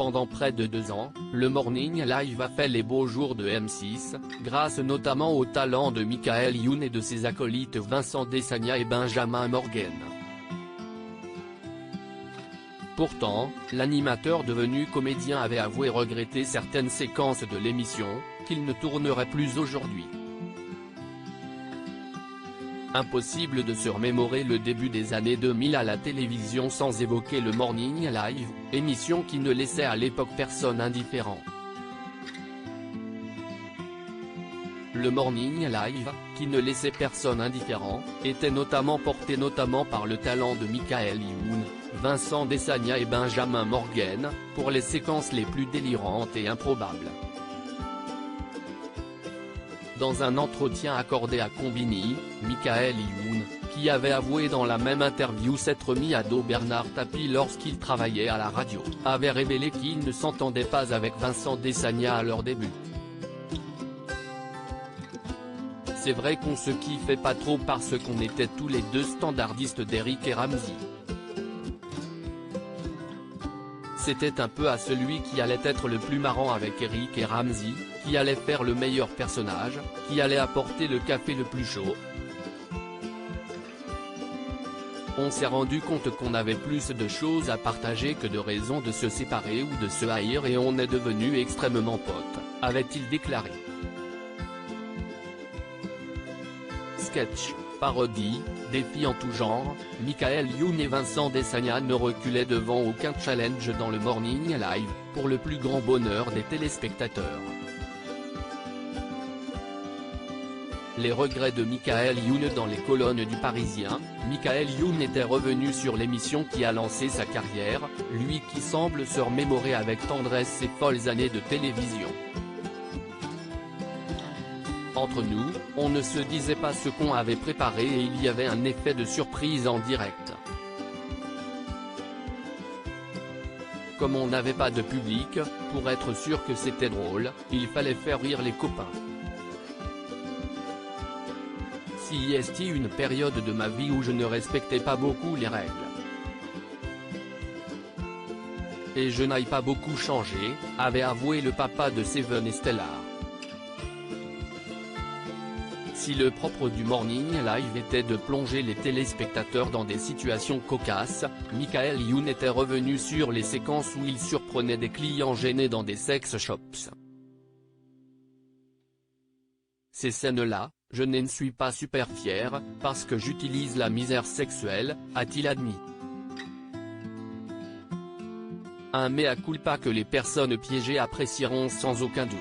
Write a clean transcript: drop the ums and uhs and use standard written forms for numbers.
Pendant près de 2 ans, le Morning Live a fait les beaux jours de M6, grâce notamment au talent de Michael Youn et de ses acolytes Vincent Desagna et Benjamin Morgen. Pourtant, l'animateur devenu comédien avait avoué regretter certaines séquences de l'émission, qu'il ne tournerait plus aujourd'hui. Impossible de se remémorer le début des années 2000 à la télévision sans évoquer le Morning Live, émission qui ne laissait à l'époque personne indifférent. Le Morning Live, qui ne laissait personne indifférent, était notamment porté par le talent de Michael Youn, Vincent Desagna et Benjamin Morgen, pour les séquences les plus délirantes et improbables. Dans un entretien accordé à Combini, Michael Youn, qui avait avoué dans la même interview s'être mis à dos Bernard Tapie lorsqu'il travaillait à la radio, avait révélé qu'il ne s'entendait pas avec Vincent Desagna à leur début. C'est vrai qu'on se kiffait pas trop parce qu'on était tous les deux standardistes d'Eric et Ramzy. C'était un peu à celui qui allait être le plus marrant avec Eric et Ramzy, qui allait faire le meilleur personnage, qui allait apporter le café le plus chaud. On s'est rendu compte qu'on avait plus de choses à partager que de raisons de se séparer ou de se haïr et on est devenus extrêmement potes, avait-il déclaré. Sketch, parodie, défis en tout genre, Michael Youn et Vincent Desagna ne reculaient devant aucun challenge dans le Morning Live, pour le plus grand bonheur des téléspectateurs. Les regrets de Michael Youn dans les colonnes du Parisien. Michael Youn était revenu sur l'émission qui a lancé sa carrière, lui qui semble se remémorer avec tendresse ses folles années de télévision. Entre nous, on ne se disait pas ce qu'on avait préparé et il y avait un effet de surprise en direct. Comme on n'avait pas de public, pour être sûr que c'était drôle, il fallait faire rire les copains. Si y est une période de ma vie où je ne respectais pas beaucoup les règles. Et je n'aille pas beaucoup changé, avait avoué le papa de Seven et Stellar. Si le propre du Morning Live était de plonger les téléspectateurs dans des situations cocasses, Michael Youn était revenu sur les séquences où il surprenait des clients gênés dans des sex shops. Ces scènes-là, je n'en suis pas super fier, parce que j'utilise la misère sexuelle, a-t-il admis. Un mea culpa que les personnes piégées apprécieront sans aucun doute.